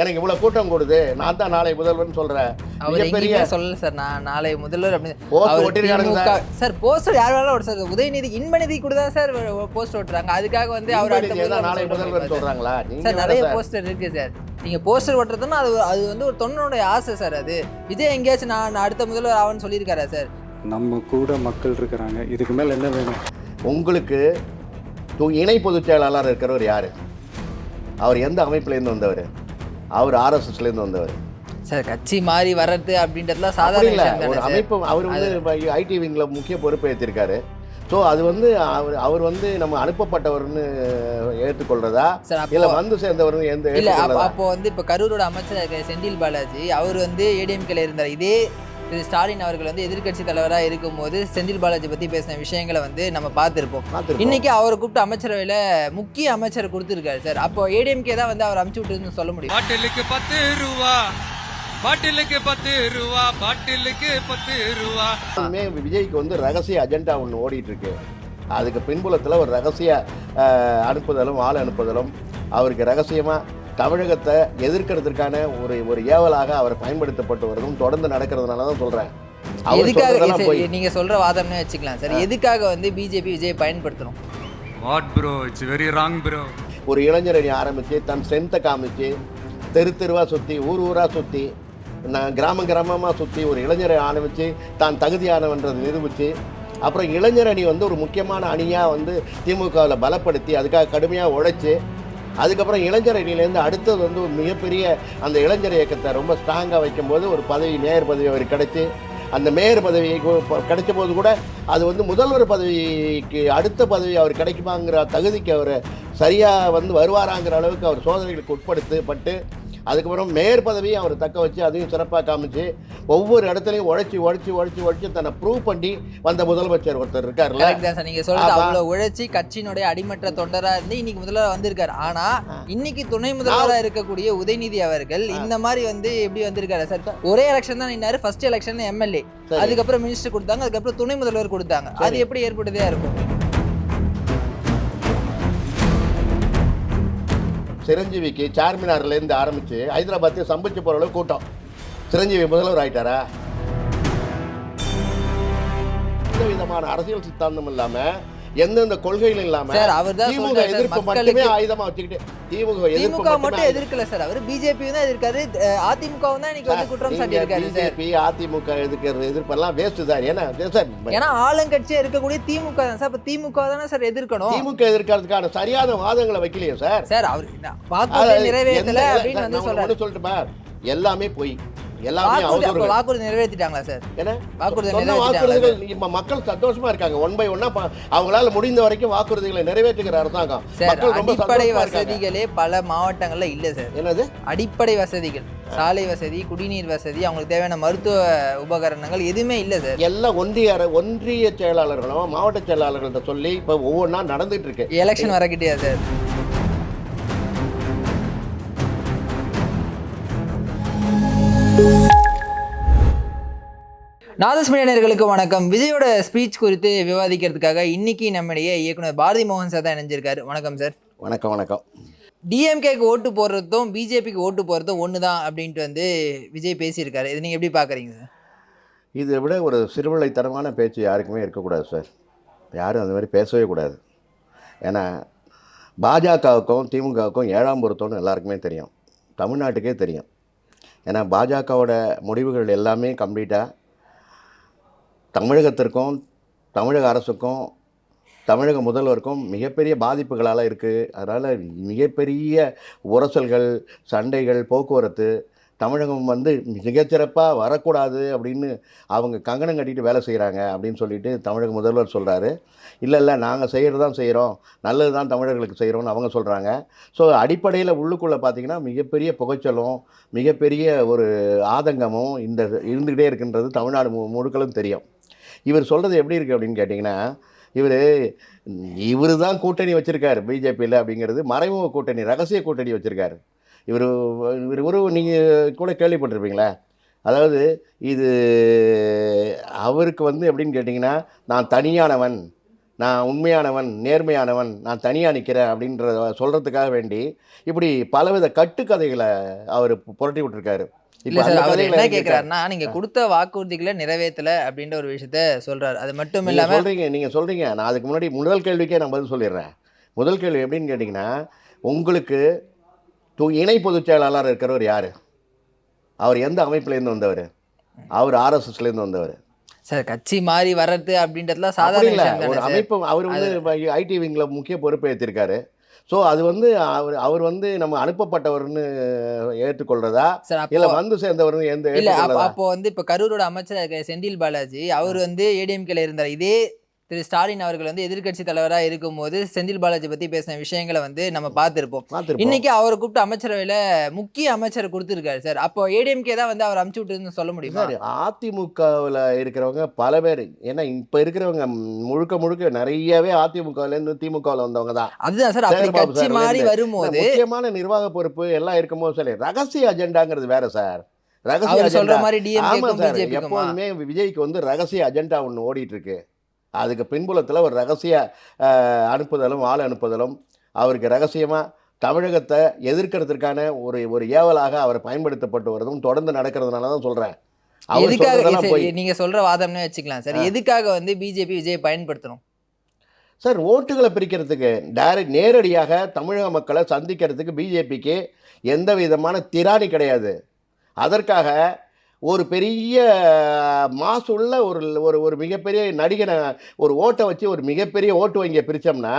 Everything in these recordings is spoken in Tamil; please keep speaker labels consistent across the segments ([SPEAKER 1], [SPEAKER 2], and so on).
[SPEAKER 1] எனக்கு இவ்வளவு கூட்டம் கொடுது, நான் தான் நாளை முதல்வர்னு சொல்றேன்.
[SPEAKER 2] அவர் எங்கேயுமே சொல்லல சார், நான் நாளை முதல்வர் அப்படின்னு.
[SPEAKER 1] போஸ்ட் ஒட்டிருக்காங்க
[SPEAKER 2] சார். போஸ்டர் யார் வேணாலும் ஓட்டு சார். உதயநிதி இன்பநிதி கூட தான் சார் போஸ்ட் ஓட்டுறாங்க. அதுக்காக வந்து அவர் அடுத்த
[SPEAKER 1] நாளை முதல்வர் சொல்றாங்களா?
[SPEAKER 2] சார் நிறைய போஸ்டர் இருக்கு சார். நீங்க போஸ்டர் ஓட்டுறதுன்னா அது வந்து ஒரு தொண்டனுடைய ஆசை சார். அது விஜய் எங்கேயாச்சும் நான் அடுத்த முதல்வர் ஆவன்னு சொல்லியிருக்காரா சார்?
[SPEAKER 3] நம்ம கூட மக்கள் இருக்கிறாங்க, இதுக்கு மேல என்ன வேணும்
[SPEAKER 1] உங்களுக்கு? இணை பொதுச் செயலாளர் இருக்கிறவர் யாரு? அவர் எந்த அமைப்புலேருந்து வந்தவர்? அவர் ஆர்எஸ்எஸ்லேருந்து வந்தவர்
[SPEAKER 2] சார். கட்சி மாறி வர்றது அப்படின்றதுலாம் சாதாரண
[SPEAKER 1] ஒரு அமைப்பு. அவர் வந்து ஐடி விங்கில் முக்கிய பொறுப்பை ஏற்றிருக்காரு. ஸோ அது வந்து அவர் வந்து நம்ம அனுப்பப்பட்டவர்னு ஏற்றுக்கொள்றதா இல்லை வந்து சேர்ந்தவர்னு எந்த
[SPEAKER 2] இல்லை? அப்போ வந்து இப்போ கரூரோட அமைச்சர் செந்தில் பாலாஜி அவர் வந்து ஏடிஎம்கேல இருந்தார். இதே திரு ஸ்டாலின் அவர்கள் வந்து எதிர்கட்சி தலைவராக இருக்கும்போது செந்தில் பாலாஜி பற்றி பேசின விஷயங்களை வந்து நம்ம பார்த்துருப்போம். இன்னைக்கு அவரை கூப்பிட்டு அமைச்சரவையில் முக்கிய அமைச்சர் கொடுத்துருக்காரு சார். அப்போ ஏடிஎம்கே தான் வந்து அவர் அமுச்சு விட்டுருன்னு சொல்ல முடியும்.
[SPEAKER 4] பாட்டிலுக்கு 10 ரூபா, பாட்டிலுக்கு 10 ரூபா, பாட்டிலுக்கு 10 ரூபா.
[SPEAKER 1] விஜய்க்கு வந்து ரகசிய அஜெண்டா ஒன்று ஓடிட்டு இருக்கு. அதுக்கு பின்புலத்தில் ஒரு ரகசிய அனுப்புதலும் ஆள் அனுப்புதலும், அவருக்கு ரகசியமாக தமிழகத்தை எதிர்க்கிறதுக்கான ஒரு ஏவலாக அவர் பயன்படுத்தப்பட்டு வருதும் தொடர்ந்து நடக்கிறதுனால தான் சொல்கிறேன்.
[SPEAKER 2] எதுக்காக நீங்க சொல்ற வாதம்னு வச்சுக்கலாம் சார். எதுக்காக வந்து பிஜேபி விஜய் பயன்படுத்தணும்?
[SPEAKER 4] What bro, it's very wrong bro.
[SPEAKER 1] ஒரு இளைஞரணி ஆரம்பித்து தன் ஸ்ட்ரென்த்தை காமிச்சு தெருவாக சுற்றி ஊராக சுற்றி கிராமமாக சுற்றி ஒரு இளைஞரை ஆரம்பித்து தான் தகுதியானவன்றதை நிரூபித்து அப்புறம் இளைஞரணி வந்து ஒரு முக்கியமான அணியாக வந்து திமுகவில் பலப்படுத்தி அதுக்காக கடுமையாக உழைச்சி அதுக்கப்புறம் இளைஞர் அணியிலேருந்து அடுத்தது வந்து ஒரு மிகப்பெரிய அந்த இளைஞர் இயக்கத்தை ரொம்ப ஸ்ட்ராங்காக வைக்கும்போது ஒரு பதவி, மேயர் பதவி அவருக்கு கிடைச்சி அந்த மேயர் பதவி கிடைச்ச போது கூட அது வந்து முதல்வர் பதவிக்கு அடுத்த பதவி அவர் கிடைக்குமாங்கிற தகுதிக்கு அவர் சரியாக வந்து வருவாராங்கிற அளவுக்கு அவர் சோதனைகளுக்கு உட்படுத்தப்பட்டு அதுக்கப்புறம் மேயர் பதவியும் அவர் தக்க வச்சு அதையும் சிறப்பாக காமிச்சு ஒவ்வொரு இடத்துலையும் உழைச்சி தன்னை ப்ரூவ் பண்ணி வந்த முதலமைச்சர் ஒருத்தர் இருக்காருல்ல.
[SPEAKER 2] நீங்க சொல்றது அவ்வளோ உழைச்சி கட்சியினுடைய அடிமட்ட தொண்டராக இருந்து இன்னைக்கு முதல்வர் வந்திருக்காரு. ஆனா இன்னைக்கு துணை முதல்வராக இருக்கக்கூடிய உதயநிதி அவர்கள் இந்த மாதிரி வந்து எப்படி வந்திருக்காரு சார்? ஒரே எலெக்ஷன் தான் நின்னாரு. ஃபர்ஸ்ட் எலெக்ஷன் எம்எல்ஏ, அதுக்கப்புறம் மினிஸ்டர் கொடுத்தாங்க, அதுக்கப்புறம் துணை முதல்வர் கொடுத்தாங்க. அது எப்படி ஏற்பட்டதா இருக்கும்?
[SPEAKER 1] சிரஞ்சீவிக்கு சார்மினார்லேருந்து ஆரம்பித்து ஹைதராபாத்தையும் சம்பிச்சு போகிற அளவுக்கு கூட்டம். சிரஞ்சீவி முதல்வர் ஆகிட்டாரா? எந்த விதமான அரசியல் சித்தாந்தம் இல்லாமல் எந்தெந்த கொள்கைகளும் இல்லாமல் திமுக எதிர்ப்பு மட்டுமே ஆயுதமாக வச்சுக்கிட்டு
[SPEAKER 2] திமுக மட்டும் எதிர்க்கல சார். அவர் பிஜேபி தான் எதிர்க்காரு, அதிமுக தான் இன்னைக்கு வந்து குற்றம் சாட்டியிருக்காரு.
[SPEAKER 1] பிஜேபி அதிமுக எதிர்க்கிற எதிர்ப்பெல்லாம் வேஸ்ட் தான்.
[SPEAKER 2] ஏன்னா ஆளுங்கட்சியா இருக்கக்கூடிய திமுக தான் சார். அப்ப திமுக தானே சார் எதிர்க்கணும்.
[SPEAKER 1] திமுக எதிர்க்கிறதுக்கான சரியான வாதங்களை வைக்கலையே சார்.
[SPEAKER 2] சார் அவர் வாக்குறுதி நிறைவேற்றல அப்படின்னு வந்து
[SPEAKER 1] சொல்லிட்டுமா எல்லாமே போய்
[SPEAKER 2] வாக்குறுதி நிறைவேற்றிட்டாங்களா சார்?
[SPEAKER 1] வாக்குறுதிகள் இப்ப மக்கள் சந்தோஷமா இருக்காங்க. ஒன் பை ஒன்னா அவங்களால முடிந்த வரைக்கும் வாக்குறுதிகளை நிறைவேற்றுகிற அரசாங்கம்.
[SPEAKER 2] அடிப்படை வசதிகளே பல மாவட்டங்கள்ல இல்ல சார்.
[SPEAKER 1] என்னது
[SPEAKER 2] அடிப்படை வசதிகள்? சாலை வசதி, குடிநீர் வசதி, அவங்களுக்கு தேவையான மருத்துவ உபகரணங்கள் எதுவுமே இல்ல சார்.
[SPEAKER 1] எல்லாம் ஒன்றிய செயலாளர்களும் மாவட்ட செயலாளர்கள்ட்ட சொல்லி இப்ப ஒவ்வொன்றா நடந்துட்டு இருக்கு.
[SPEAKER 2] Election வரக்கிட்டே sir. நாதஸ் மீடியர்களுக்கு வணக்கம். விஜயோட ஸ்பீச் குறித்து விவாதிக்கிறதுக்காக இன்னைக்கு நம்முடைய இயக்குனர் பாரதி மோகன் சார் தான் இணைஞ்சிருக்காரு. வணக்கம் சார்.
[SPEAKER 1] வணக்கம்.
[SPEAKER 2] டிஎம்கேக்கு ஓட்டு போடுறதும் பிஜேபிக்கு ஓட்டு போடுறதும் ஒன்று தான் அப்படின்ட்டு வந்து விஜய் பேசியிருக்காரு. இது நீங்கள் எப்படி பார்க்குறீங்க சார்?
[SPEAKER 1] இதை விட ஒரு சிறுவிளைத்தனமான பேச்சு யாருக்குமே இருக்கக்கூடாது சார். யாரும் அந்த மாதிரி பேசவே கூடாது. ஏன்னா பாஜகவுக்கும் திமுகவுக்கும் 7ஆம் பொருத்தம்னு எல்லாருக்குமே தெரியும், தமிழ்நாட்டுக்கே தெரியும். ஏன்னா பாஜகவோட முடிவுகள் எல்லாமே கம்ப்ளீட்டாக தமிழகத்திற்கும் தமிழக அரசுக்கும் தமிழக முதல்வருக்கும் மிகப்பெரிய பாதிப்புகளால் இருக்குது. அதனால் மிகப்பெரிய உரசல்கள், சண்டைகள், போக்குவரத்து தமிழகம் வந்து மிகச்சிறப்பாக வரக்கூடாது அப்படின்னு அவங்க கங்கணம் கட்டிட்டு வேலை செய்கிறாங்க அப்படின்னு சொல்லிட்டு தமிழக முதல்வர் சொல்கிறாரு. இல்லை நாங்கள் செய்கிறது தான் செய்கிறோம், நல்லது தான் தமிழர்களுக்கு செய்கிறோம்னு அவங்க சொல்கிறாங்க. ஸோ அடிப்படையில் உள்ளுக்குள்ளே பார்த்திங்கன்னா மிகப்பெரிய புகைச்சலும் மிகப்பெரிய ஒரு ஆதங்கமும் இருந்துக்கிட்டே இருக்குன்றது தமிழ்நாடு முழுக்களும் தெரியும். இவர் சொல்கிறது எப்படி இருக்குது அப்படின்னு கேட்டிங்கன்னா, இவர் தான் கூட்டணி வச்சுருக்காரு பிஜேபியில் அப்படிங்கிறது மறைமுக கூட்டணி, ரகசிய கூட்டணி வச்சுருக்காரு. இவர் நீங்கள் கூட கேள்விப்பட்டிருப்பீங்களா? அதாவது இது அவருக்கு வந்து எப்படின்னு கேட்டிங்கன்னா, நான் தனியானவன், நான் உண்மையானவன், நேர்மையானவன், நான் தனியாக நிற்கிறேன் அப்படின்றத சொல்கிறதுக்காக வேண்டி இப்படி பலவித கட்டுக்கதைகளை அவர் புரட்டி விட்டுருக்காரு.
[SPEAKER 2] இல்ல சார், அவர் என்ன கேட்கிறாருன்னா, நீங்க கொடுத்த வாக்குறுதிகளை நிறைவேற்றல அப்படின்ற ஒரு விஷயத்த சொல்றாரு. அது மட்டும் இல்லாம
[SPEAKER 1] நீங்க சொல்றீங்க. நான் அதுக்கு முன்னாடி முதல் கேள்விக்கே நான் பதில் சொல்லிடுறேன். முதல் கேள்வி எப்படின்னு கேட்டிங்கன்னா, உங்களுக்கு இணை பொதுச் செயலாளர் இருக்கிறவர் யாரு? அவர் எந்த அமைப்புலேருந்து வந்தவர்? அவர் ஆர்எஸ்எஸ்லேருந்து வந்தவர்.
[SPEAKER 2] சார், கட்சி மாறி வர்றது அப்படின்றதுலாம் சாதாரண விஷயம்
[SPEAKER 1] ஒரு
[SPEAKER 2] தானே சார்.
[SPEAKER 1] அமைப்பு. அவர் வந்து ஐடி விங்கில் முக்கிய பொறுப்பை ஏற்றிருக்காரு. ஸோ அது வந்து அவர் வந்து நம்ம அனுப்பப்பட்டவர்னு ஏற்றுக்கொள்றதா
[SPEAKER 2] சார்,
[SPEAKER 1] இல்லை
[SPEAKER 2] அப்போ
[SPEAKER 1] வந்து சேர்ந்தவர்னு எந்த
[SPEAKER 2] இல்ல
[SPEAKER 1] ஏற்றுக்கொள்றதா?
[SPEAKER 2] அப்போ வந்து இப்ப கரூரோட அமைச்சர் இருக்க செந்தில் பாலாஜி அவர் வந்து ஏடிஎம்கேல இருந்தார். இதே திரு ஸ்டாலின் அவர்கள் வந்து எதிர்க்கட்சி தலைவரா இருக்கும்போது செந்தில் பாலாஜி பத்தி பேசின விஷயங்களை வந்து நம்ம பார்த்திருப்போம். இன்னைக்கு அவரை கூப்பிட்டு அமைச்சரவையில முக்கிய அமைச்சர் கொடுத்திருக்காரு சார். அப்போ ஏடிஎம்கே தான் வந்து அவர் அமுச்சு விட்டுருன்னு சொல்ல முடியுமா?
[SPEAKER 1] சார், அதிமுகவில் இருக்கிறவங்க பல பேர், ஏன்னா இப்போ இருக்கிறவங்க முழுக்க நிறையவே அதிமுகலேருந்து திமுகவில் வந்தவங்க தான்.
[SPEAKER 2] அதுதான் சார், அப்படி கட்சி மாறி வரும்போது
[SPEAKER 1] முக்கியமான நிர்வாக பொறுப்பு எல்லாம் இருக்கும்போது சரி, ரகசிய அஜெண்டாங்கிறது வேற சார். ரகசிய
[SPEAKER 2] அவர் சொல்ற
[SPEAKER 1] அஜெண்டா.
[SPEAKER 2] மாதிரி
[SPEAKER 1] ஆமா
[SPEAKER 2] டிஎம்கேக்கும்
[SPEAKER 1] சார்,
[SPEAKER 2] பிஜேபிக்குமா?
[SPEAKER 1] எப்போதுமே விஜய்க்கு வந்து ரகசிய அஜெண்டா ஒன்று ஓடிட்டு இருக்கு. அதுக்கு பின்புலத்தில் ஒரு ரகசிய அனுப்புதலும் ஆள் அனுப்புதலும், அவருக்கு ரகசியமாக தமிழகத்தை எதிர்க்கிறதுக்கான ஒரு ஏவலாக அவர் பயன்படுத்தப்பட்டு வருதும் தொடர்ந்து நடக்கிறதுனால தான் சொல்கிறேன்.
[SPEAKER 2] எதுக்காக நீங்க சொல்ற வாதம்னே வச்சுக்கலாம் சார், எதுக்காக வந்து பிஜேபி விஜய் பயன்படுத்தணும்
[SPEAKER 1] சார்? ஓட்டுகளை பிரிக்கிறதுக்கு, நேரடியாக தமிழக மக்களை சந்திக்கிறதுக்கு பிஜேபிக்கு எந்த விதமான திராணி கிடையாது. அதற்காக ஒரு பெரிய மாசுள்ள ஒரு மிகப்பெரிய நடிகனை ஒரு ஓட்டை வச்சு ஒரு மிகப்பெரிய ஓட்டு வங்கியை பிரித்தோம்னா,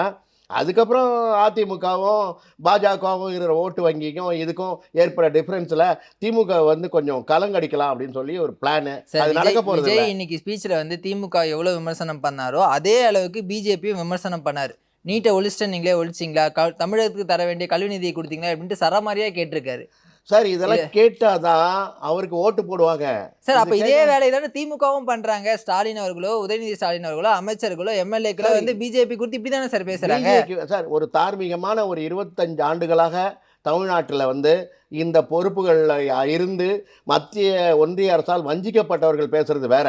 [SPEAKER 1] அதுக்கப்புறம் அதிமுகவும் பாஜகவும் இருக்கிற ஓட்டு வங்கிக்கும் இதுக்கும் ஏற்பட டிஃப்ரென்ஸில் திமுக வந்து கொஞ்சம் கலங்கடிக்கலாம் அப்படின்னு சொல்லி ஒரு பிளானு. அது நடக்க போகிறது.
[SPEAKER 2] விஜய் இன்னைக்கு ஸ்பீச்சில் வந்து திமுக எவ்வளோ விமர்சனம் பண்ணாரோ அதே அளவுக்கு பிஜேபியும் விமர்சனம் பண்ணார். நீட்டை ஒழிச்சிட்டு நீங்களே ஒழிச்சிங்களா, தமிழகத்துக்கு தர வேண்டிய கல்வி நிதியை கொடுத்தீங்களா அப்படின்ட்டு சரமாரியாக கேட்டிருக்காரு
[SPEAKER 1] சார். இதெல்லாம் கேட்டாதான் அவருக்கு ஓட்டு போடுவாங்க
[SPEAKER 2] சார். அப்ப இதே வேலையை தானே திமுகவும் பண்றாங்க. ஸ்டாலின் அவர்களோ, உதயநிதி ஸ்டாலின் அவர்களோ, அமைச்சர்களோ, எம்எல்ஏக்களோ வந்து பிஜேபி குறித்து இப்படி தானே சார் பேசுறாங்க.
[SPEAKER 1] சார், ஒரு தார்மீகமான ஒரு 25 ஆண்டுகளாக தமிழ்நாட்டில் வந்து இந்த பொறுப்புகளில் இருந்து மத்திய ஒன்றிய அரசால் வஞ்சிக்கப்பட்டவர்கள் பேசுறது வேற,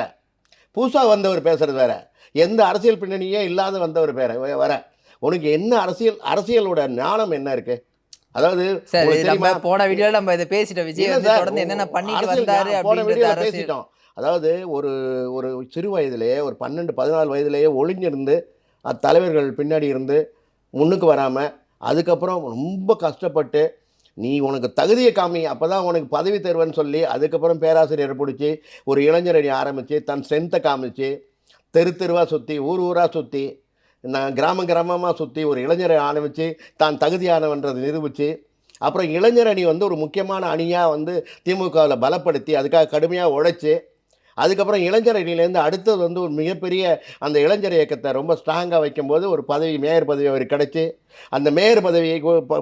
[SPEAKER 1] புதுசாக வந்தவர் பேசுறது வேற, எந்த அரசியல் பின்னணியே இல்லாத வந்தவர் வேற. உனக்கு என்ன அரசியலோட ஞானம் என்ன இருக்கு? அதாவது
[SPEAKER 2] சார், நம்ம போன வீடியோல நம்ம இதை பேசிட்டோம். விஜய் வந்து தொடர்ந்து என்னென்ன பண்ணிட்டு வந்தாரு அப்படின்றத
[SPEAKER 1] பேசிட்டோம். அதாவது ஒரு சிறு வயதிலேயே, ஒரு 12-14 வயதிலேயே ஒளிஞ்சிருந்து தலைவர்கள் பின்னாடி இருந்து முன்னுக்கு வராமல், அதுக்கப்புறம் ரொம்ப கஷ்டப்பட்டு நீ உனக்கு தகுதியை காமி, அப்போ தான் உனக்கு பதவி தருவேன்னு சொல்லி அதுக்கப்புறம் பேராசிரியரை பிடிச்சி ஒரு இளைஞரணி ஆரம்பித்து தன் ஸ்ட்ரென்த்தை காமிச்சு தெருவாக சுற்றி ஊராக சுற்றி நான் கிராமமாக சுற்றி ஒரு இளைஞரை ஆரம்பித்து தான் தகுதியானவன்றதை நிரூபித்து, அப்புறம் இளைஞர் அணி வந்து ஒரு முக்கியமான அணியாக வந்து திமுகவில் பலப்படுத்தி அதுக்காக கடுமையாக உழைச்சி, அதுக்கப்புறம் இளைஞர் அணியிலேருந்து அடுத்தது வந்து ஒரு மிகப்பெரிய அந்த இளைஞர் இயக்கத்தை ரொம்ப ஸ்ட்ராங்காக வைக்கும்போது ஒரு பதவி, மேயர் பதவி அவருக்கு கிடச்சி, அந்த மேயர் பதவி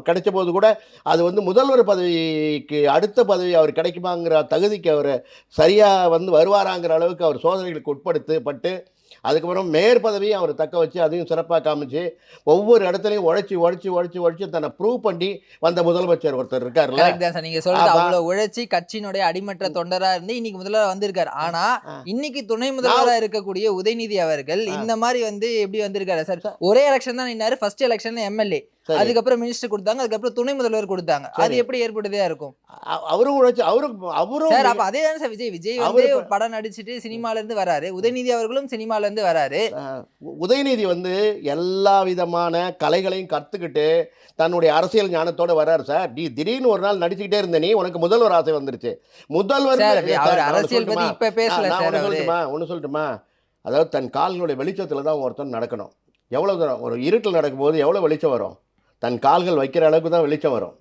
[SPEAKER 1] கிடைச்ச போது கூட அது வந்து முதல்வர் பதவிக்கு அடுத்த பதவி அவர் கிடைக்குமாங்கிற தகுதிக்கு அவர் சரியாக வந்து வருவாராங்கிற அளவுக்கு அவர் சோதனைகளுக்கு உட்படுத்தப்பட்டு, அதுக்கப்புறம் மேயர் பதவியும் அவர் தக்க வச்சு அதையும் சிறப்பாக காமிச்சு ஒவ்வொரு இடத்துலையும் உழைச்சி தன்னை ப்ரூவ் பண்ணி வந்த முதலமைச்சர் ஒருத்தர் இருக்காருல்ல.
[SPEAKER 2] நீங்க சொல்றது அவ்வளவு உழைச்சி கட்சியினுடைய அடிமட்ட தொண்டரா இருந்து இன்னைக்கு முதல்வர் வந்திருக்காரு. ஆனா இன்னைக்கு துணை முதல்வராக இருக்கக்கூடிய உதயநிதி அவர்கள் இந்த மாதிரி வந்து எப்படி வந்திருக்காரு சார்? ஒரே எலெக்ஷன் தான் நின்னாரு. ஃபர்ஸ்ட் எலெக்ஷன் எம்எல்ஏ, அதுக்கப்புறம் மினிஸ்டர் கொடுத்தாங்க, அதுக்கப்புறம் துணை முதல்வர் கொடுத்தாங்க. அது எப்படி ஏற்படுதா இருக்கும்?
[SPEAKER 1] அவரும் உழைச்சு அவரும்
[SPEAKER 2] சார். அப்ப அதே தான் சார் விஜய் வந்து படம் நடிச்சுட்டு சினிமால இருந்து வராரு. உதயநிதி அவர்களும் சினிமால இருந்து வராரு.
[SPEAKER 1] உதயநிதி வந்து எல்லா விதமான கலைகளையும் கத்துக்கிட்டு தன்னுடைய அரசியல் ஞானத்தோட வர்றாரு சார். நீ திடீர்னு ஒரு நாள் நடிச்சுக்கிட்டே இருந்த நீ உனக்கு முதல்வர் ஆசை வந்துருச்சு. முதல்வர்
[SPEAKER 2] அரசியல் பத்தி இப்ப பேசல சார்.
[SPEAKER 1] ஒன்னு சொல்லட்டுமா? அதாவது தன் கால்களுடைய வெளிச்சத்துல தான் ஒருத்தன் நடக்கணும். எவ்வளவு தூரம் ஒரு இருட்டில் நடக்கும்போது எவ்வளவு வெளிச்சம் வரும்? தன் கால்கள் வைக்கிற அளவுக்கு தான் வெளிச்சம் வரும்.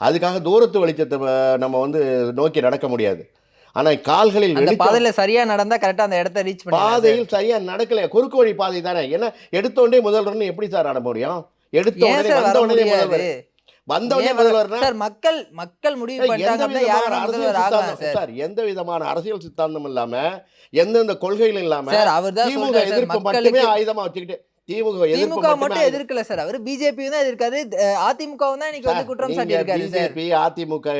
[SPEAKER 1] அதுக்காக தூரத்து வெளிச்சத்தை நம்ம வந்து நோக்கி நடக்க முடியாது. ஆனால் கால்களில்
[SPEAKER 2] பாதையில சரியா நடந்தா கரெக்டா அந்த இடத்த ரீச் பண்ணி, பாதையில்
[SPEAKER 1] சரியா நடக்கல, குறுக்கு வழி பாதை தானே. ஏன்னா எடுத்தோடனே முதல்வர்னு எப்படி சார் ஆட முடியும்? எடுத்தோடனே முதல்வர்
[SPEAKER 2] சார். மக்கள் முடிவு பண்ணிட்டாங்க
[SPEAKER 1] சார். எந்த விதமான அரசியல் சித்தாந்தம் இல்லாம, எந்தெந்த கொள்கைகள் இல்லாம
[SPEAKER 2] சார், அவர்தான்
[SPEAKER 1] திமுக எதிர்ப்பு மட்டுமே ஆயுதமா வச்சுக்கிட்டு திமுக எதிர்ப்பு
[SPEAKER 2] திமுக மட்டும்
[SPEAKER 1] மட்டுமே
[SPEAKER 2] எதிர்க்கல சார், அவர் பிஜேபியும் தான் எதிர்க்காரு, அதிமுகவும் தான் இன்னைக்கு வந்து குற்றம் சாட்டி இருக்காரு சார்.
[SPEAKER 1] பிஜேபி அதிமுக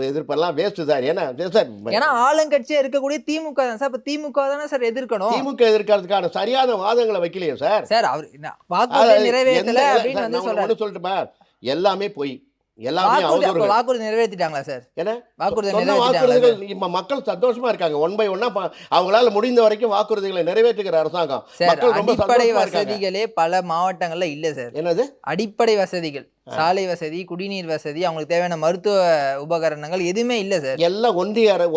[SPEAKER 1] எதிர்ப்பெல்லாம் வேஸ்ட் சார். ஏன்னா சார்,
[SPEAKER 2] ஏன்னா ஆளுங்கட்சியா இருக்கக்கூடிய திமுக தான் சார். அப்ப திமுக தானே சார் எதிர்க்கணும்.
[SPEAKER 1] திமுக எதிர்க்கிறதுக்கான சரியான வாதங்களை வைக்கலையே சார்.
[SPEAKER 2] சார் அவர் வாக்குறுதி நிறைவேற்றல
[SPEAKER 1] எந்த-
[SPEAKER 2] அப்படின்னு வந்து
[SPEAKER 1] நான்
[SPEAKER 2] சொல்றாரு.
[SPEAKER 1] ஒண்ணு சொல்லட்டுமா, எல்லாமே பொய், எல்லாமே அவதூறுகள்.
[SPEAKER 2] வாக்குறுதி நிறைவேற்றிட்டாங்களா சார்?
[SPEAKER 1] ஏன்னா
[SPEAKER 2] வாக்குறுதி
[SPEAKER 1] சொன்ன
[SPEAKER 2] நிறைவேற்றிட்டாங்களா
[SPEAKER 1] வாக்குறுதிகள் இப்ப மக்கள் சந்தோஷமா இருக்காங்க. ஒன் பை ஒன்னா அவங்களால முடிந்த வரைக்கும் வாக்குறுதிகளை நிறைவேற்றுகிற அரசாங்கம்.
[SPEAKER 2] சார்?
[SPEAKER 1] மக்கள் ரொம்ப
[SPEAKER 2] அடிப்படை
[SPEAKER 1] சந்தோஷமா இருக்காங்க.
[SPEAKER 2] வசதிகளே பல மாவட்டங்கள்ல இல்ல சார்.
[SPEAKER 1] என்னது
[SPEAKER 2] அடிப்படை வசதிகள், சாலை வசதி, குடிநீர் வசதி, அவங்களுக்கு தேவையான மருத்துவ உபகரணங்கள் எதுவுமே இல்ல சார்.
[SPEAKER 1] எல்லாம்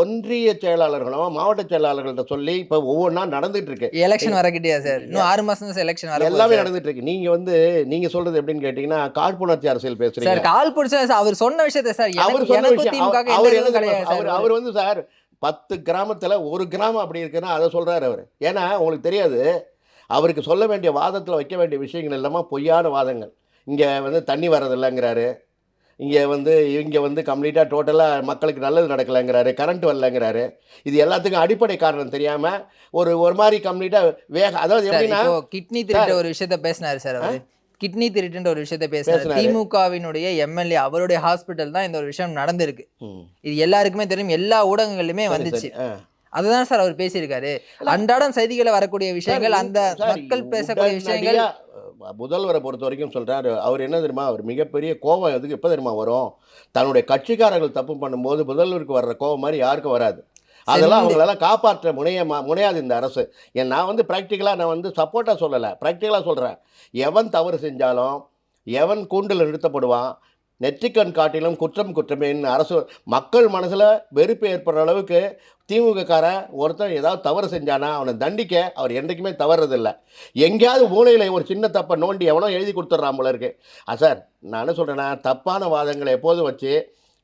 [SPEAKER 1] ஒன்றிய செயலாளர்களும் மாவட்ட செயலாளர்கள்ட்ட சொல்லி இப்ப ஒவ்வொன்றா நடந்துட்டு இருக்கு.
[SPEAKER 2] எலெக்ஷன் வரக்கிட்டியா சார்? இன்னும் 6 மாசம் தான் எலெக்ஷன் வர
[SPEAKER 1] எல்லாமே நடந்துட்டு இருக்கு. நீங்க சொல்றது எப்படின்னு கேட்டீங்கன்னா காழ்ப்புணர்ச்சி அரசியல் பேசுறீங்க.
[SPEAKER 2] சார். கால் பிடிச்ச அவர் சொன்ன விஷயத்தை சார்,
[SPEAKER 1] அவர் சொன்ன
[SPEAKER 2] எனக்கும்
[SPEAKER 1] விஷயம்
[SPEAKER 2] திமுக க்கு
[SPEAKER 1] அவர்
[SPEAKER 2] எந்த இதுவும்
[SPEAKER 1] என்ன
[SPEAKER 2] கிடையாது சார்.
[SPEAKER 1] அவர் வந்து சார் 10 கிராமத்துல ஒரு கிராமம் அப்படி இருக்குன்னா அதை சொல்றாரு அவர். ஏன்னா உங்களுக்கு தெரியாது, அவருக்கு சொல்ல வேண்டிய வாதத்துல வைக்க வேண்டிய விஷயங்கள் எல்லாமே பொய்யான வாதங்கள். இங்க வந்து தண்ணி வர்றதில்லைங்கிறாரு, இங்க வந்து கம்ப்ளீட்டா டோட்டலா மக்களுக்கு நல்லது நடக்கலைங்கிறாரு, கரண்ட் வரலங்கிறாரு. இது எல்லாத்துக்கும் அடிப்படை காரணம் தெரியாம ஒரு மாதிரி கம்ப்ளீட்டா அதாவது
[SPEAKER 2] சார்,
[SPEAKER 1] எப்படின்னா
[SPEAKER 2] இப்போ கிட்னி திருட்டு ஒரு விஷயத்த பேசினாரு சார் அவரு. கிட்னி திருட்டுன்ற ஒரு விஷயத்த பேசினாரு. திமுகவினுடைய எம்எல்ஏ அவருடைய ஹாஸ்பிட்டல் தான் இந்த ஒரு விஷயம் நடந்திருக்கு. இது எல்லாருக்குமே தெரியும், எல்லா ஊடகங்களிலுமே வந்துச்சு. அதுதான் சார் அவர் பேசியிருக்காரு. அன்றாடம் செய்திகளை வரக்கூடிய விஷயங்கள், அந்த மக்கள் பேசக்கூடிய விஷயங்கள்.
[SPEAKER 1] முதல்வரை பொறுத்த வரைக்கும் சொல்றாரு, அவர் என்ன தெரியுமா, அவர் மிகப்பெரிய கோபம் எதுக்கு எப்போ தெரியுமா வரும், தன்னுடைய கட்சிக்காரர்கள் தப்பு பண்ணும்போது முதல்வருக்கு வர்ற கோபம் மாதிரி யாருக்கும் வராது. அதெல்லாம் அவங்களால காப்பாற்ற முனையாது இந்த அரசு. நான் வந்து ப்ராக்டிக்கலாக நான் வந்து சப்போர்ட்டாக சொல்லலை, ப்ராக்டிக்கலாக சொல்கிறேன். எவன் தவறு செஞ்சாலும் எவன் கூண்டில் நிறுத்தப்படுவான், நெற்றிக்கண் காட்டிலும் குற்றம் குற்றமேன்னு அரசு மக்கள் மனசில் வெறுப்பு ஏற்படுற அளவுக்கு திமுககாரன் ஒருத்தன் ஏதாவது தவறு செஞ்சானா அவனை தண்டிக்க அவர் என்றைக்குமே தவறுறதில்லை. எங்கேயாவது மூலையில் ஒரு சின்ன தப்பை நோண்டி எவனோ எழுதி கொடுத்துட்றான் போல இருக்கு. சார், நான் என்ன சொல்கிறேன்னா, தப்பான வாதங்களை எப்போதும் வச்சு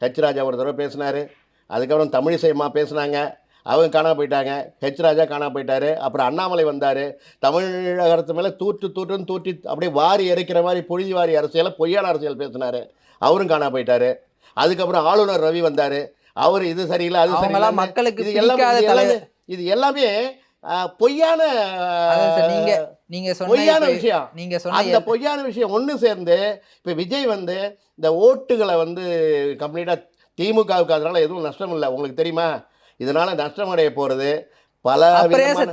[SPEAKER 1] ஹெச் ராஜா ஒரு தடவை பேசினார், அதுக்கப்புறம் தமிழிசையம்மா பேசினாங்க, அவங்க காணா போயிட்டாங்க, ஹெச் ராஜா காணா போயிட்டாரு. அப்புறம் அண்ணாமலை வந்தார், தமிழகத்து மேலே தூற்றுன்னு தூற்றி அப்படியே வாரி இறைக்கிற மாதிரி புழுதி வாரி அரசியலை பொய்யான அரசியல் பேசினார், அவரும் காணா போயிட்டாரு. அதுக்கப்புறம் ஆளுநர் ரவி வந்தார், அவர் இது சரியில்லை அது சரியில்லை,
[SPEAKER 2] மக்களுக்கு
[SPEAKER 1] இது எல்லாமே பொய்யான பொய்யான விஷயம். அந்த பொய்யான விஷயம் ஒன்று சேர்ந்து இப்போ விஜய் வந்து இந்த ஓட்டுகளை வந்து கம்ப்ளீட்டாக திமுகவுக்கு அதனால எதுவும் நஷ்டம் இல்லை. உங்களுக்கு தெரியுமா, இதனால நஷ்டம் அடைய போகிறது பல.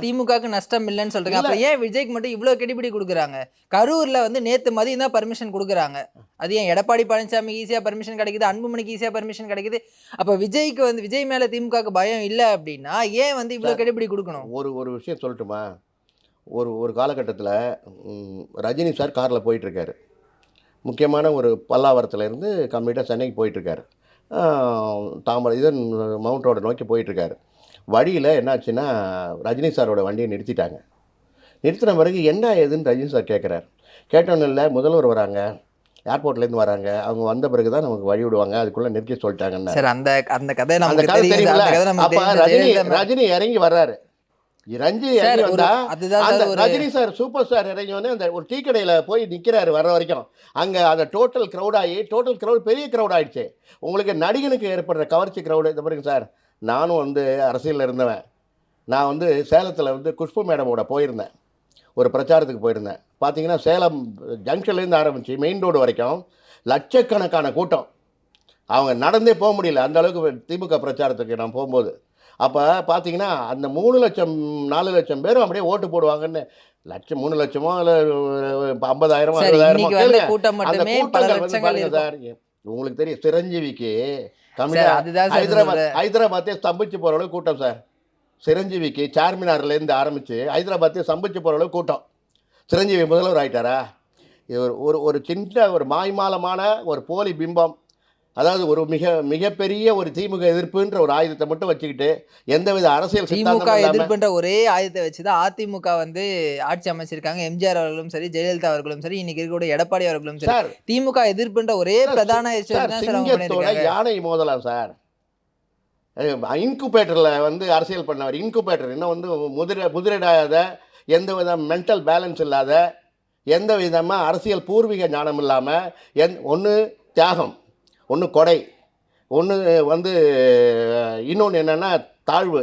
[SPEAKER 2] திமுகவுக்கு நஷ்டம் இல்லைன்னு சொல்றீங்க, அப்புறம் ஏன் விஜய்க்கு மட்டும் இவ்வளவு கெடுபிடி கொடுக்குறாங்க? கரூர்ல வந்து நேத்து மதியம் தான் பர்மிஷன் கொடுக்குறாங்க, அது ஏன் எடப்பாடி பழனிசாமிக்கு ஈஸியா பர்மிஷன் கிடைக்குது, அன்புமணிக்கு ஈஸியா பர்மிஷன் கிடைக்குது, அப்ப விஜய்க்கு வந்து விஜய் மேல திமுகவுக்கு பயம் இல்லை அப்படின்னா ஏன் வந்து இவ்வளவு கெடுபிடி கொடுக்கணும்?
[SPEAKER 1] ஒரு விஷயம் சொல்லட்டுமா, ஒரு காலகட்டத்தில் ரஜினி சார் காரில் போயிட்டுருக்காரு, முக்கியமான ஒரு பல்லாவரத்துலேருந்து கம்ப்ளீட்டாக சென்னைக்கு போயிட்டுருக்காரு, மவுண்ட் ரோடை நோக்கி போயிட்டுருக்காரு. வழியில் என்னாச்சுன்னா ரஜினி சாரோட வண்டியை நிறுத்திட்டாங்க. நிறுத்தின பிறகு என்ன ஏதுன்னு ரஜினி சார் கேட்குறாரு. கேட்டோன்னு இல்லை, முதல்வர் வராங்க, ஏர்போர்ட்லேருந்து வராங்க, அவங்க வந்த பிறகு தான் நமக்கு வழி விடுவாங்க, அதுக்குள்ளே நிறுத்தி சொல்லிட்டாங்கன்னு.
[SPEAKER 2] சார், அந்த கதை
[SPEAKER 1] அப்போ ரஜினி இறங்கி வர்றாரு. ரஜினி சார் சூப்பர் ஸ்டார் இறங்கி வந்து அந்த ஒரு டீ கடையில் போய் நிற்கிறாரு வர்ற வரைக்கும். அங்கே அந்த டோட்டல் க்ரௌட் பெரிய க்ரௌட் ஆகிடுச்சு. உங்களுக்கு நடிகனுக்கு ஏற்படுற கவர்ச்சி க்ரௌடு. இந்த பாருங்க சார், நானும் வந்து அரசியலில் இருந்தவன். நான் வந்து சேலத்தில் வந்து குஷ்பு மேடமோட போயிருந்தேன், ஒரு பிரச்சாரத்துக்கு போயிருந்தேன். பார்த்தீங்கன்னா சேலம் ஜங்ஷன்லேருந்து ஆரம்பித்து மெயின் ரோடு வரைக்கும் லட்சக்கணக்கான கூட்டம். அவங்க நடந்தே போக முடியல, அந்த அளவுக்கு திமுக பிரச்சாரத்துக்கு நான் போகும்போது. அப்போ பார்த்தீங்கன்னா அந்த 3 லட்சம் 4 லட்சம் பேரும் அப்படியே ஓட்டு போடுவாங்கன்னு. 3 லட்சமோ இல்லை 50,000 60,000 கூட்டம் பாருங்க சார். உங்களுக்கு தெரியும், சிரஞ்சீவிக்கு ஹைதராபாத்தே ஸ்தம்பிச்சு போகிற அளவுக்கு கூட்டம் சார். சிரஞ்சீவிக்கு சார்மினார்லேருந்து ஆரம்பித்து ஹைதராபாத்தே ஸ்தம்பிச்சு போகிற அளவுக்கு கூட்டம். சிரஞ்சீவி முதல்வர் ஆகிட்டாரா? இது ஒரு சின்ன ஒரு மாய்மாலமான ஒரு போலி பிம்பம். அதாவது ஒரு மிகப்பெரிய ஒரு திமுக எதிர்ப்புன்ற ஒரு ஆயுதத்தை மட்டும் வச்சுக்கிட்டு எந்தவித அரசியல்
[SPEAKER 2] திமுக எதிர்ப்புன்ற ஒரே ஆயுதத்தை வச்சுதான் அதிமுக வந்து ஆட்சி அமைச்சிருக்காங்க. எம்ஜிஆர் அவர்களும் சரி, ஜெயலலிதா அவர்களும் சரி, இன்னைக்கு இருக்கக்கூடிய எடப்பாடி அவர்களும் சரி, திமுக எதிர்ப்புன்ற ஒரே பிரதான
[SPEAKER 1] யானை மோதலாம் சார். இன்குபேட்டரில் வந்து அரசியல் பண்ணவர், இன்குபேட்டர் இன்னும் வந்து முதிரிடாத, எந்த வித மென்டல் பேலன்ஸ் இல்லாத, எந்த விதமாக அரசியல் பூர்வீக ஞானம் இல்லாமல், ஒன்று தியாகம், ஒன்று கொடை, ஒன்று வந்து இன்னொன்று என்னென்னா தாழ்வு,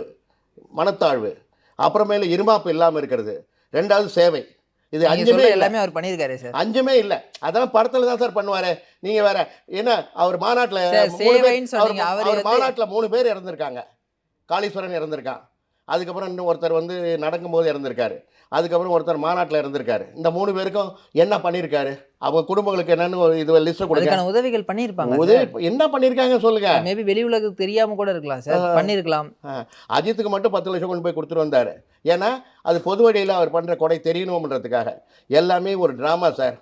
[SPEAKER 1] மனத்தாழ்வு, அப்புறமேல இருமாப்பு இல்லாமல் இருக்கிறது, ரெண்டாவது சேவை. இது
[SPEAKER 2] நீங்க
[SPEAKER 1] அஞ்சுமே
[SPEAKER 2] சொல்ற
[SPEAKER 1] இல்லை,
[SPEAKER 2] எல்லாமே அவர் பண்ணியிருக்காரு சார்.
[SPEAKER 1] அஞ்சுமே இல்லை. அதெல்லாம் படத்துல தான் சார் பண்ணுவாரு. நீங்க வேற என்ன, அவர் மாநாட்டில்
[SPEAKER 2] சார் சேவைன்னு சொன்னீங்க.
[SPEAKER 1] அவர் மாநாட்டில் 3 பேர் இறந்துருக்காங்க. காளீஸ்வரன் இறந்துருக்கான், அதுக்கப்புறம் இன்னும் ஒருத்தர் வந்து நடக்கும்போது இறந்துருக்காரு, அதுக்கப்புறம் ஒருத்தர் மாநாட்டில் இறந்துருக்காரு. இந்த 3 பேருக்கும் என்ன பண்ணியிருக்காரு? அவங்க குடும்பங்களுக்கு என்னன்னு ஒரு இது லிஸ்ட் கொடுங்க.
[SPEAKER 2] அதுக்கான உதவிகள் பண்ணியிருப்பாங்க.
[SPEAKER 1] உதவி என்ன பண்ணியிருக்காங்க சொல்லுங்க.
[SPEAKER 2] மேபி வெளி உலகத்துக்கு தெரியாம கூட இருக்கலாம் சார், பண்ணியிருக்கலாம்.
[SPEAKER 1] அஜித்துக்கு மட்டும் 10 லட்சம் கொண்டு போய் கொடுத்துட்டு வந்தார். ஏன்னா அது பொது வழியில் அவர் பண்ணுற கொடை தெரியணுன்றதுக்காக. எல்லாமே ஒரு ட்ராமா சார்.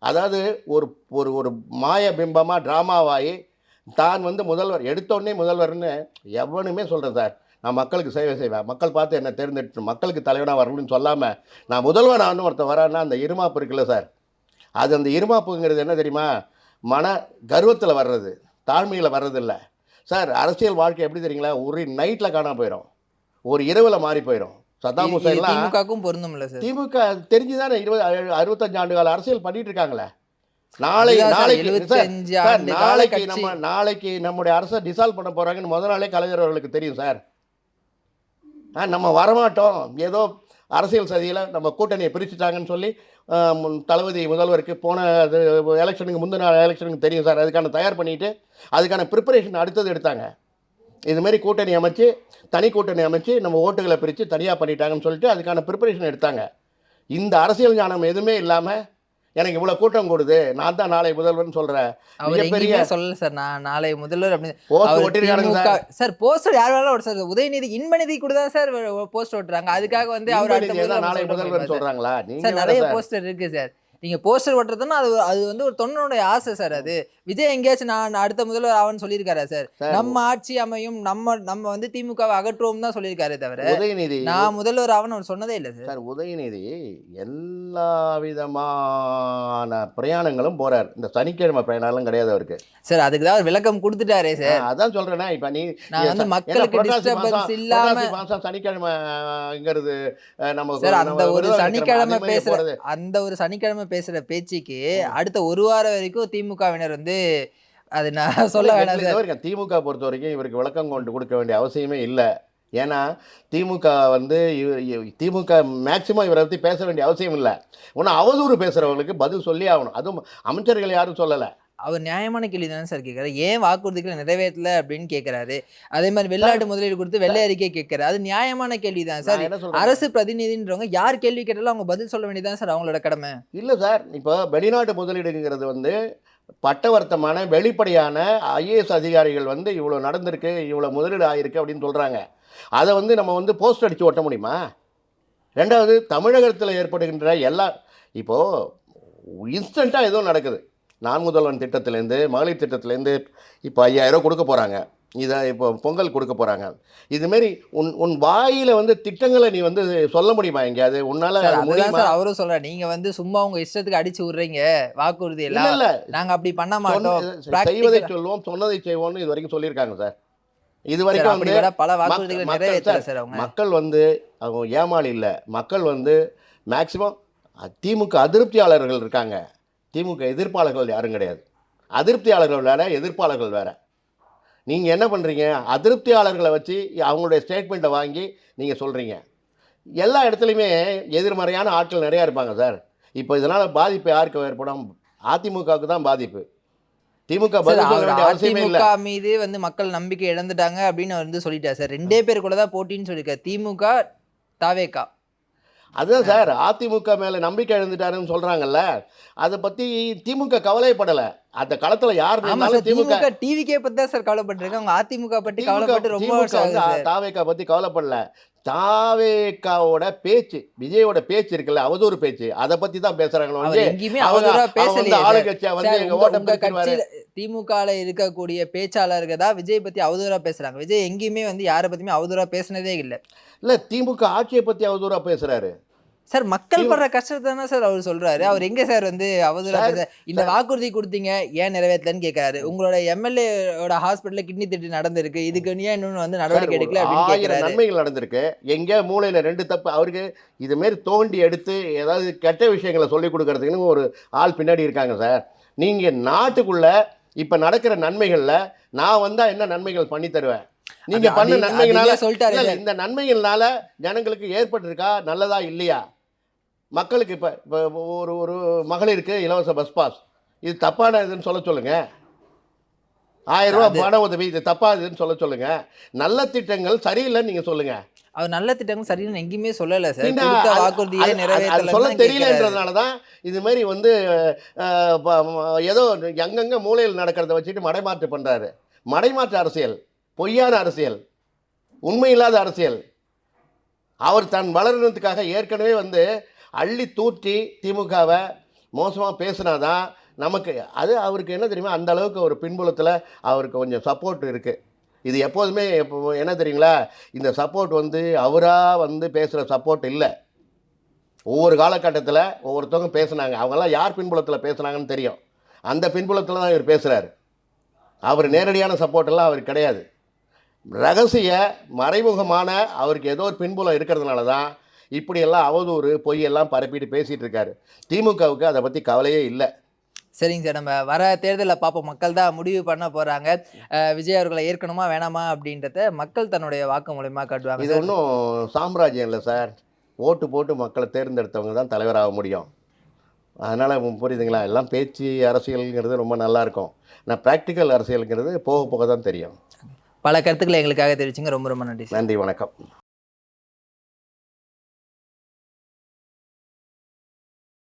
[SPEAKER 1] அதாவது ஒரு ஒரு ஒரு மாய பிம்பமாக ட்ராமாவாகி தான் வந்து முதல்வர் எடுத்தோடனே முதல்வர்னு எவனுமே சொல்கிறேன் சார், நான் மக்களுக்கு சேவை செய்வேன், மக்கள் பார்த்து என்னை தேர்ந்தெடுத்து மக்களுக்கு தலைவனாக வரணும்னு சொல்லாமல் நான் முதல்வர் ஆகணும் ஒருத்தர் வரான்னா அந்த இருமாப்பு இருக்குல்ல சார், அது அந்த இருமாப்புங்கிறது என்ன தெரியுமா? மன கர்வத்தில் வர்றது, தாழ்மையில் வர்றதில்லை சார். அரசியல் வாழ்க்கை எப்படி தெரியுங்களா? ஒரு நைட்டில் காணாம போயிடும், ஒரு இரவில் மாறி போயிடும். சத்தாம் ஹுசைன்லாம்
[SPEAKER 2] திமுகவுக்கும் பொருந்தும்ல சார்.
[SPEAKER 1] திமுக தெரிஞ்சுதானே 65 ஆண்டு கால அரசியல் பண்ணிட்டு இருக்காங்களே. நாளைக்கு நம்முடைய அரசை டிசால்வ் பண்ண போறாங்கன்னு முதல் நாளே கலைஞர் அவர்களுக்கு தெரியும் சார். நம்ம வரமாட்டோம், ஏதோ அரசியல் சதியில் நம்ம கூட்டணியை பிரிச்சுட்டாங்கன்னு சொல்லி தளபதி முதல்வருக்கு போன எலெக்ஷனுக்கு முந்தின எலெக்ஷனுக்கு தெரியும் சார். அதுக்கான தயார் பண்ணிட்டு அதுக்கான ப்ரிப்பரேஷன் அடுத்தது எடுத்தாங்க. இதுமாரி கூட்டணி அமைச்சு, தனி கூட்டணி அமைச்சு நம்ம ஓட்டுகளை பிரித்து தனியாக பண்ணிட்டாங்கன்னு சொல்லிட்டு அதுக்கான ப்ரிப்பரேஷன் எடுத்தாங்க. இந்த அரசியல் ஞானம் எதுவுமே இல்லாமல் எனக்கு இவ்வளோ கூட்டம் கொடுது, நான் தான் நாளை முதல்வர்னு சொல்கிறேன்.
[SPEAKER 2] மிகப்பெரிய சொல்லல சார், நான் நாளை முதல்வர் அப்படின்னு சார். போஸ்டர் யார் வேணாலும் ஓட்டு சார். உதயநிதி இன்பநிதி கூட தான் சார் போஸ்ட் ஓட்டுறாங்க. அதுக்காக வந்து அவர்
[SPEAKER 1] நாளை முதல்வர் சொல்கிறாங்களா?
[SPEAKER 2] சார் நிறைய போஸ்டர் இருக்கு சார். நீங்கள் போஸ்டர் ஓட்டுறதுன்னா அது வந்து ஒரு தொண்டனுடைய ஆசை சார். அது விஜய் எங்கேயாச்சும் நான் அடுத்த முதல்வர் ஆவன்னு சொல்லியிருக்காரா சார்? நம்ம ஆட்சி அமையும், நம்ம வந்து திமுகவை அகற்றுவோம் தான் சொல்லியிருக்காரு தவிர
[SPEAKER 1] உதயநிதி
[SPEAKER 2] நான் முதல்வர் ஆவன்னு அவர் சொன்னதே இல்லை சார்.
[SPEAKER 1] உதயநிதி எல்லா விதமான பிரயாணங்களும் போறார். இந்த சனிக்கிழமை பிரயாணம் கிடையாது அவருக்கு
[SPEAKER 2] சார். அதுக்கு தான் விளக்கம் கொடுத்துட்டாரே சார்.
[SPEAKER 1] அதான் சொல்றேன்னா, இப்ப
[SPEAKER 2] நான் வந்து மக்களுக்கு டிஸ்டர்பன்ஸ் இல்லாம
[SPEAKER 1] சனிக்கிழமைங்கிறது நம்ம
[SPEAKER 2] சார் அந்த ஒரு சனிக்கிழமை பேசுற பேச்சுக்கு அடுத்த ஒரு வாரம் வரைக்கும் திமுகவினர் வந்து அது நான் சொல்ல வேணாம் சார்.
[SPEAKER 1] திமுக பொறுத்த வரைக்கும் இவருக்கு விளக்கம் கொண்டு கொடுக்க வேண்டிய அவசியமே இல்லை. ஏன்னா திமுக வந்து திமுக மேக்சிமம் இவரை பற்றி பேச வேண்டிய அவசியம் இல்லை. ஒன்றும் அவதூறு பேசுகிறவங்களுக்கு பதில் சொல்லி ஆகணும். அதுவும் அமைச்சர்கள் யாரும் சொல்லலை.
[SPEAKER 2] அவர் நியாயமான கேள்வி தானே சார் கேட்குறாரு. ஏன் வாக்குறுதிகளை நிறைவேற்றல அப்படின்னு கேட்குறாரு. அதே மாதிரி வெளிநாட்டு முதலீடு கொடுத்து வெள்ளை அறிக்கை கேட்குறாரு. அது நியாயமான கேள்வி தான் சார். அரசு பிரதிநிதின்றவங்க யார் கேள்வி கேட்டாலும் அவங்க பதில் சொல்ல வேண்டியதான் சார் அவங்களோட கடமை. இல்லை
[SPEAKER 1] சார், இப்போ வெளிநாட்டு முதலீடுங்கிறது வந்து பட்டவர்த்தமான வெளிப்படையான ஐஏஎஸ் அதிகாரிகள் வந்து இவ்வளோ நடந்திருக்கு, இவ்வளோ முதலீடு ஆகிருக்கு அப்படின்னு சொல்கிறாங்க. அதை வந்து நம்ம வந்து போஸ்ட் அடித்து ஒட்ட முடியுமா? ரெண்டாவது, தமிழகத்தில் ஏற்படுகின்ற இப்போது இன்ஸ்டண்ட்டாக ஏதோ நடக்குது. நான் முதல்வன் திட்டத்திலேருந்து, மகளிர் திட்டத்திலேருந்து இப்போ 5000 கொடுக்க போகிறாங்க. இதை இப்போ பொங்கல் கொடுக்க போகிறாங்க. இதுமாரி உன் வாயில் வந்து திட்டங்களை நீ வந்து சொல்ல முடியுமா எங்கேயாவது? உன்னால்
[SPEAKER 2] அவரும் சொல்கிறார், நீங்கள் வந்து சும்மா உங்கள் இஷ்டத்துக்கு அடிச்சு விட்றீங்க வாக்குறுதி எல்லாம். இல்லை, நாங்கள் அப்படி பண்ண மாட்டோம்,
[SPEAKER 1] செய்வதை சொல்லுவோம், சொன்னதை செய்வோம்னு இது வரைக்கும் சொல்லியிருக்காங்க சார். இது வரைக்கும் வந்து
[SPEAKER 2] பல வாக்குறுதிகள் நிறைவேற்றாரு சார்.
[SPEAKER 1] மக்கள் வந்து அவங்க ஏமாளி இல்லை. மக்கள் வந்து மேக்சிமம் திமுக அதிருப்தியாளர்கள் இருக்காங்க. திமுக எதிர்ப்பாளர்கள் யாரும் கிடையாது. அதிருப்தியாளர்கள் வேறு, எதிர்ப்பாளர்கள் வேறு. நீங்கள் என்ன பண்ணுறீங்க? அதிருப்தியாளர்களை வச்சு அவங்களுடைய ஸ்டேட்மெண்ட்டை வாங்கி நீங்கள் சொல்கிறீங்க. எல்லா இடத்துலையுமே எதிர்மறையான ஆட்கள் நிறையா இருப்பாங்க சார். இப்போ இதனால் பாதிப்பு யாருக்கு ஏற்படும்? அதிமுகவுக்கு தான் பாதிப்பு. திமுக
[SPEAKER 2] மீது வந்து மக்கள் நம்பிக்கை இழந்துட்டாங்க அப்படின்னு வந்து சொல்லிட்டார் சார். 2 பேர் கூட தான் போட்டின்னு சொல்லியிருக்காரு, திமுக தாவேகா.
[SPEAKER 1] அதுதான் சார், அதிமுக மேலே நம்பிக்கை இழந்துட்டாருன்னு சொல்கிறாங்கல்ல, அதை பற்றி திமுக கவலைப்படலை. அந்த களத்தில் யார்
[SPEAKER 2] திமுக டிவிக்கே பற்றி தான் சார் கவலைப்பட்டிருக்காங்க. அவங்க அதிமுக பற்றி கவலைப்பட்டு ரொம்ப
[SPEAKER 1] தாவேகா பற்றி கவலைப்படல. தாவேகாவோட பேச்சு, விஜயோட பேச்சு இருக்குல்ல, அவதூறு பேச்சு, அதை பற்றி தான் பேசுறாங்களோ.
[SPEAKER 2] திமுகல இருக்கக்கூடிய பேச்சாளர்கள் தான் விஜய் பத்தி அவதூறா பேசுறாங்க. விஜய் எங்கேயுமே வந்து யாரை பத்தியுமே அவதூறா பேசினதே இல்லை.
[SPEAKER 1] திமுக ஆட்சியை பத்தி அவதூறா பேசுறாரு
[SPEAKER 2] சார். மக்கள் படுற கஷ்டத்தை தானே சார் அவர் சொல்றாரு. அவர் எங்க சார் வந்து அவதூறா பேச? இந்த வாக்குறுதி கொடுத்தீங்க, ஏன் நிறைவேற்றலன்னு கேட்கறாரு. உங்களோட எம்எல்ஏட ஹாஸ்பிட்டல்ல கிட்னி திட்டு நடந்திருக்கு, இதுக்கு ஏன் இன்னொன்று வந்து நடவடிக்கை எடுக்கல அப்படின்னு கேட்கிறாரு.
[SPEAKER 1] நன்மைகள் நடந்திருக்கு, எங்க மூலையில 2 தப்பு. அவருக்கு இது மாரி தோண்டி எடுத்து ஏதாவது கெட்ட விஷயங்களை சொல்லி கொடுக்கறதுக்குன்னு ஒரு ஆள் பின்னாடி இருக்காங்க சார். நீங்க நாட்டுக்குள்ள இப்ப நடக்கிற நன்மைகள்ல நான் வந்தா என்ன நன்மைகள் பண்ணி தருவேன்? நீங்க பண்ண நன்மைகளால சொல்லிட்டாரு, இந்த நன்மைகள்னால ஜனங்களுக்கு ஏற்பட்டிருக்கா, நல்லதா இல்லையா? மக்களுக்கு இப்போ ஒரு ஒரு மகளிருக்கு இலவச பஸ் பாஸ், இது தப்பான இதுன்னு சொல்லுங்க. 1000 ரூபா பண உதவி, இது தப்பாதுன்னு சொல்லுங்க. நல்ல திட்டங்கள் சரியில்லைன்னு நீங்கள் சொல்லுங்க.
[SPEAKER 2] அவர் நல்ல திட்டங்கள் சரின்னு எங்கேயுமே சொல்லலை சார்.
[SPEAKER 1] பின்ன
[SPEAKER 2] கொடுத்த
[SPEAKER 1] அது-
[SPEAKER 2] வாக்குறுதியை
[SPEAKER 1] அது- அது
[SPEAKER 2] நிறைவேற்றலைன்னு
[SPEAKER 1] சொல்ல
[SPEAKER 2] தான் கேட்கிறாரு.
[SPEAKER 1] தெரியலன்றதுனால தான் இது மாதிரி வந்து ஏதோ எங்கெங்க மூலையில் நடக்கிறத வச்சுட்டு மடைமாற்று பண்ணுறாரு. மடைமாற்று அரசியல், பொய்யான அரசியல், உண்மையில்லாத அரசியல். அவர் தன் வளர்றதுக்காக ஏற்கனவே வந்து அள்ளி தூற்றி திமுகவை மோசமாக பேசினாதான் நமக்கு அது அவருக்கு என்ன தெரியுமா, அந்த அளவுக்கு ஒரு பின்புலத்தில் அவருக்கு கொஞ்சம் சப்போர்ட் இருக்குது. இது எப்போதுமே என்ன தெரியுங்களா, இந்த சப்போர்ட் வந்து அவராக வந்து பேசுகிற சப்போர்ட் இல்லை. ஒவ்வொரு காலகட்டத்தில் ஒவ்வொருத்தவங்க பேசுனாங்க, அவங்கெல்லாம் யார் பின்புலத்தில் பேசுனாங்கன்னு தெரியும். அந்த பின்புலத்தில் தான் இவர் பேசுகிறாரு. அவர் நேரடியான சப்போர்ட்டெல்லாம் அவருக்கு கிடையாது. ரகசிய மறைமுகமான அவருக்கு ஏதோ ஒரு பின்புலம் இருக்கிறதுனால தான் இப்படியெல்லாம் அவதூறு பொய்யெல்லாம் பரப்பிட்டு பேசிகிட்டு இருக்காரு. திமுகவுக்கு அதை பற்றி கவலையே இல்லை.
[SPEAKER 2] சரிங்க சார், நம்ம வர தேர்தலில் பார்ப்போம். மக்கள் தான் முடிவு பண்ண போகிறாங்க. விஜய் அவர்களை ஏற்கனமா வேணாமா அப்படின்றத மக்கள் தன்னுடைய வாக்கு மூலமா காட்டுவாங்க.
[SPEAKER 1] இது ஒன்றும் சாம்ராஜ்யம் இல்லை சார். ஓட்டு போட்டு மக்களை தேர்ந்தெடுத்தவங்க தான் தலைவராக முடியும். அதனால் புரியுதுங்களா, எல்லாம் பேச்சு அரசியலுங்கிறது ரொம்ப நல்லாயிருக்கும். நான் ப்ராக்டிக்கல் அரசியலுங்கிறது போக போக தான் தெரியும்.
[SPEAKER 2] பல கருத்துக்களை எங்களுக்காக தெரிவிச்சுங்க. ரொம்ப ரொம்ப நன்றி சார்.
[SPEAKER 1] நன்றி, வணக்கம்.